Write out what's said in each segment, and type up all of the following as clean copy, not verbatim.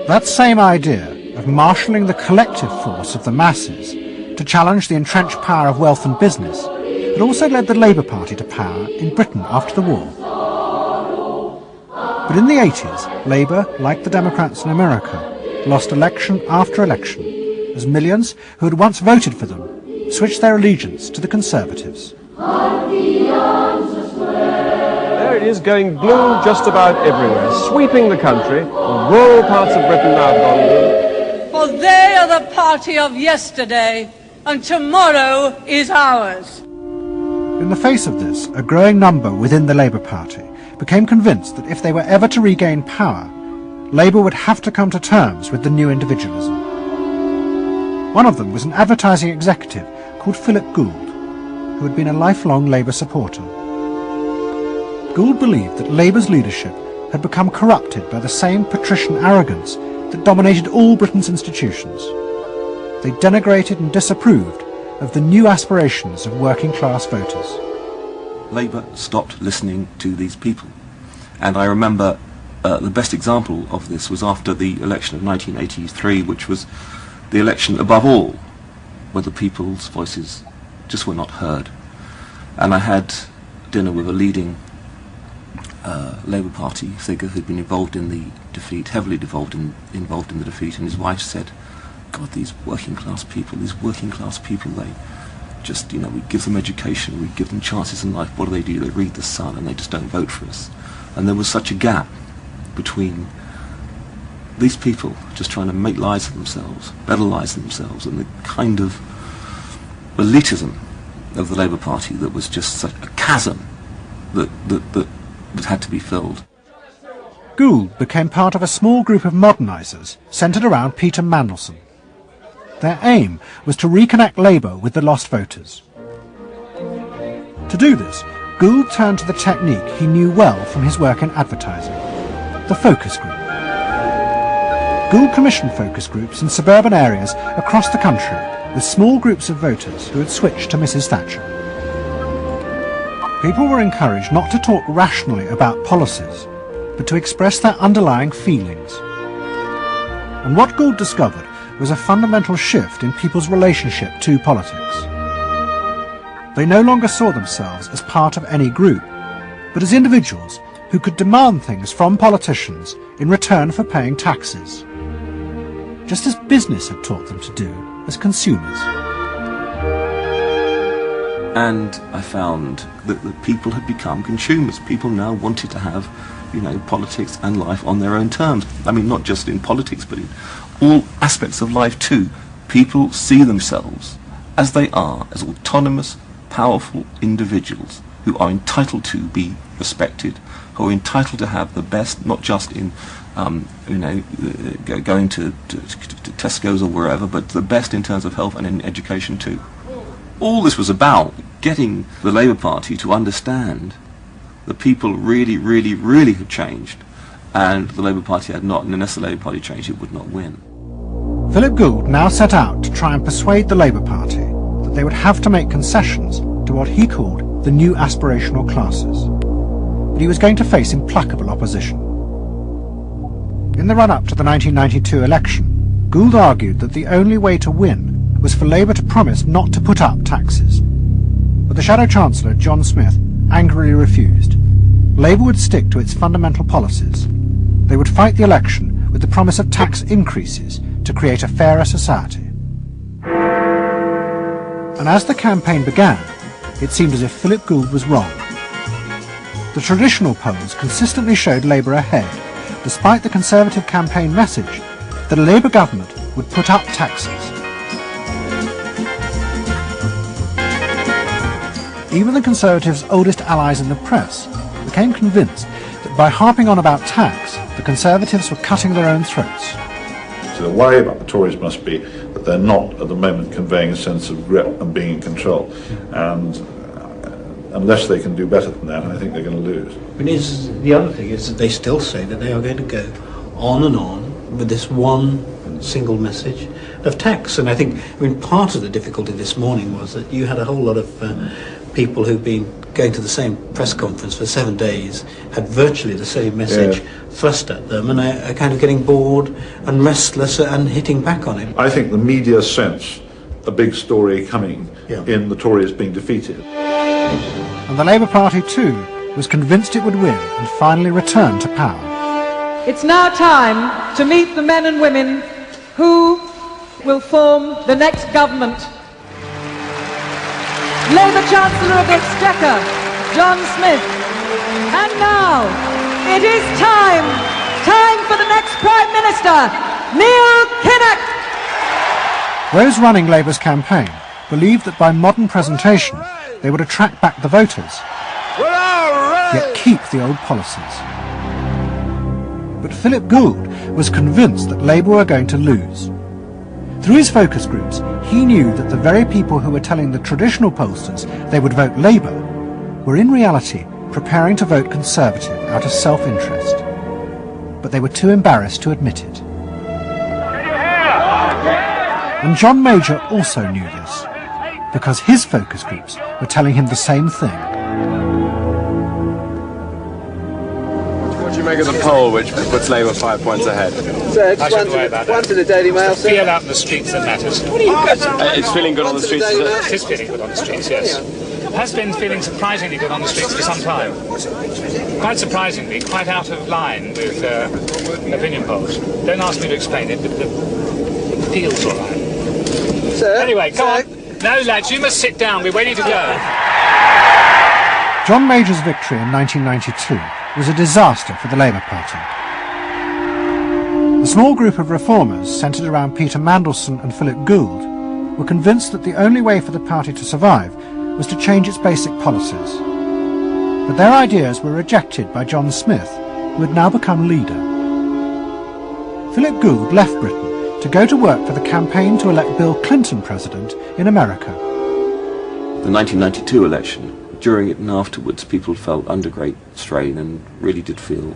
That same idea of marshalling the collective force of the masses to challenge the entrenched power of wealth and business had also led the Labour Party to power in Britain after the war. But in the 80s, Labour, like the Democrats in America, lost election after election as millions who had once voted for them switched their allegiance to the Conservatives. There it is, going blue just about everywhere, sweeping the country. The rural parts of Britain now have gone blue. For they are the party of yesterday, and tomorrow is ours. In the face of this, a growing number within the Labour Party became convinced that if they were ever to regain power, Labour would have to come to terms with the new individualism. One of them was an advertising executive called Philip Gould, who had been a lifelong Labour supporter. Gould believed that Labour's leadership had become corrupted by the same patrician arrogance that dominated all Britain's institutions. They denigrated and disapproved of the new aspirations of working-class voters. Labour stopped listening to these people. And I remember the best example of this was after the election of 1983, which was the election above all where the people's voices just were not heard. And I had dinner with a leading Labour Party figure who'd been involved in the defeat, heavily involved in the defeat, and his wife said, God, these working class people, they just, we give them education, we give them chances in life, what do? They read the Sun and they just don't vote for us. And there was such a gap between these people just trying to make lives for themselves, better lives for themselves, and the kind of elitism of the Labour Party that was just such a chasm that had to be filled. Gould became part of a small group of modernisers centred around Peter Mandelson. Their aim was to reconnect Labour with the lost voters. To do this, Gould turned to the technique he knew well from his work in advertising, the focus group. Gould commissioned focus groups in suburban areas across the country with small groups of voters who had switched to Mrs. Thatcher. People were encouraged not to talk rationally about policies, but to express their underlying feelings. And what Gould discovered was a fundamental shift in people's relationship to politics. They no longer saw themselves as part of any group, but as individuals who could demand things from politicians in return for paying taxes, just as business had taught them to do as consumers. And I found that people had become consumers. People now wanted to have, politics and life on their own terms. I mean, not just in politics, but in all aspects of life too. People see themselves as they are, as autonomous, powerful individuals who are entitled to be respected, who are entitled to have the best, not just in, going to Tesco's or wherever, but the best in terms of health and in education too. All this was about getting the Labour Party to understand that people really, really, really had changed, and the Labour Party had not, and unless the Labour Party changed, it would not win. Philip Gould now set out to try and persuade the Labour Party that they would have to make concessions to what he called the new aspirational classes. But he was going to face implacable opposition. In the run-up to the 1992 election, Gould argued that the only way to win was for Labour to promise not to put up taxes. But the Shadow Chancellor, John Smith, angrily refused. Labour would stick to its fundamental policies. They would fight the election with the promise of tax increases to create a fairer society. And as the campaign began, it seemed as if Philip Gould was wrong. The traditional polls consistently showed Labour ahead, despite the Conservative campaign message that a Labour government would put up taxes. Even the Conservatives' oldest allies in the press became convinced that by harping on about tax, the Conservatives were cutting their own throats. So the worry about the Tories must be that they're not at the moment conveying a sense of grip and being in control. And unless they can do better than that, I think they're going to lose. The other thing is that they still say that they are going to go on and on with this one single message of tax. And part of the difficulty this morning was that you had a whole lot of people who've been going to the same press conference for 7 days, had virtually the same message thrust at them, and are kind of getting bored and restless and hitting back on him. I think the media sense a big story coming in the Tories being defeated. And the Labour Party too was convinced it would win and finally return to power. It's now time to meet the men and women who will form the next government. Labour Chancellor of the Exchequer, John Smith. And now, it is time for the next Prime Minister, Neil Kinnock. Those running Labour's campaign believed that by modern presentation they would attract back the voters, yet keep the old policies. But Philip Gould was convinced that Labour were going to lose. Through his focus groups, he knew that the very people who were telling the traditional pollsters they would vote Labour were in reality preparing to vote Conservative out of self-interest. But they were too embarrassed to admit it. And John Major also knew this, because his focus groups were telling him the same thing. What do you make of the poll which puts Labour 5 points ahead? Sir, one to the Daily Mail, sir. Feel out in the streets that matters. It's feeling good on the streets, is it? It is feeling good on the streets, yes. It has been feeling surprisingly good on the streets for some time. Quite surprisingly, quite out of line with opinion polls. Don't ask me to explain it, but it feels all right. Sir, anyway, go on. No, lads, you must sit down. We're ready to go. John Major's victory in 1992 was a disaster for the Labour Party. The small group of reformers centred around Peter Mandelson and Philip Gould were convinced that the only way for the party to survive was to change its basic policies. But their ideas were rejected by John Smith, who had now become leader. Philip Gould left Britain to go to work for the campaign to elect Bill Clinton president in America. The 1992 election, during it and afterwards, people felt under great strain and really did feel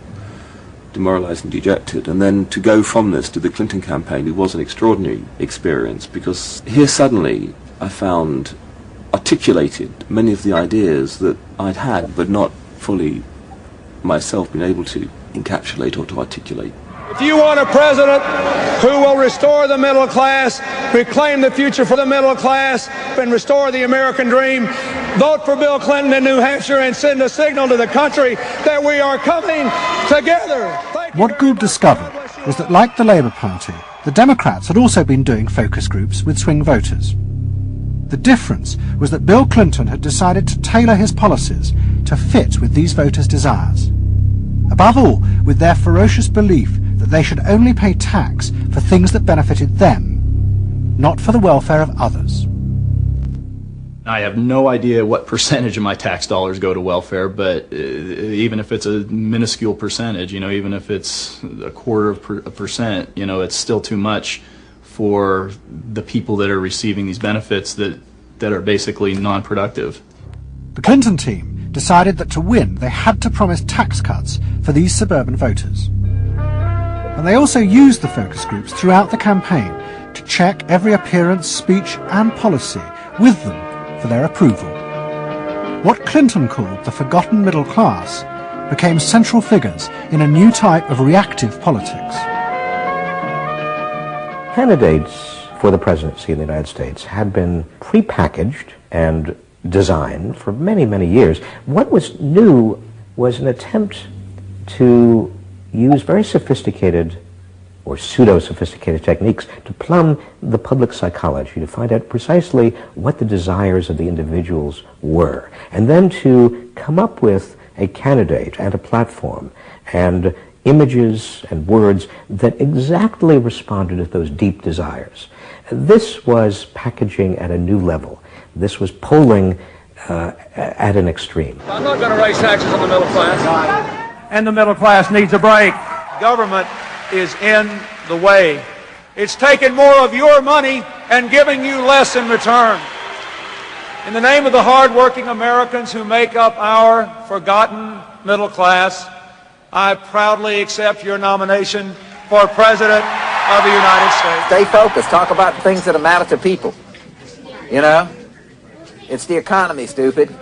demoralised and dejected. And then to go from this to the Clinton campaign, it was an extraordinary experience, because here suddenly I found articulated many of the ideas that I'd had but not fully myself been able to encapsulate or to articulate. If you want a president who will restore the middle class, reclaim the future for the middle class, and restore the American dream, vote for Bill Clinton in New Hampshire and send a signal to the country that we are coming together. What Gould discovered was that, like the Labour Party, the Democrats had also been doing focus groups with swing voters. The difference was that Bill Clinton had decided to tailor his policies to fit with these voters' desires. Above all, with their ferocious belief that they should only pay tax for things that benefited them, not for the welfare of others. I have no idea what percentage of my tax dollars go to welfare, but even if it's a minuscule percentage, even if it's a quarter of a percent, it's still too much for the people that are receiving these benefits that are basically non-productive. The Clinton team decided that to win they had to promise tax cuts for these suburban voters. And they also used the focus groups throughout the campaign to check every appearance, speech and policy with them for their approval. What Clinton called the forgotten middle class became central figures in a new type of reactive politics. Candidates for the presidency of the United States had been prepackaged and designed for many, many years. What was new was an attempt to use very sophisticated or pseudo-sophisticated techniques to plumb the public psychology, to find out precisely what the desires of the individuals were, and then to come up with a candidate and a platform and images and words that exactly responded to those deep desires. This was packaging at a new level. This was polling at an extreme. I'm not going to raise taxes on the middle class. And the middle class needs a break. Government is in the way. It's taking more of your money and giving you less in return. In the name of the hard-working Americans who make up our forgotten middle class, I proudly accept your nomination for President of the United States. Stay focused. Talk about things that matter to people. It's the economy, stupid.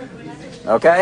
Okay?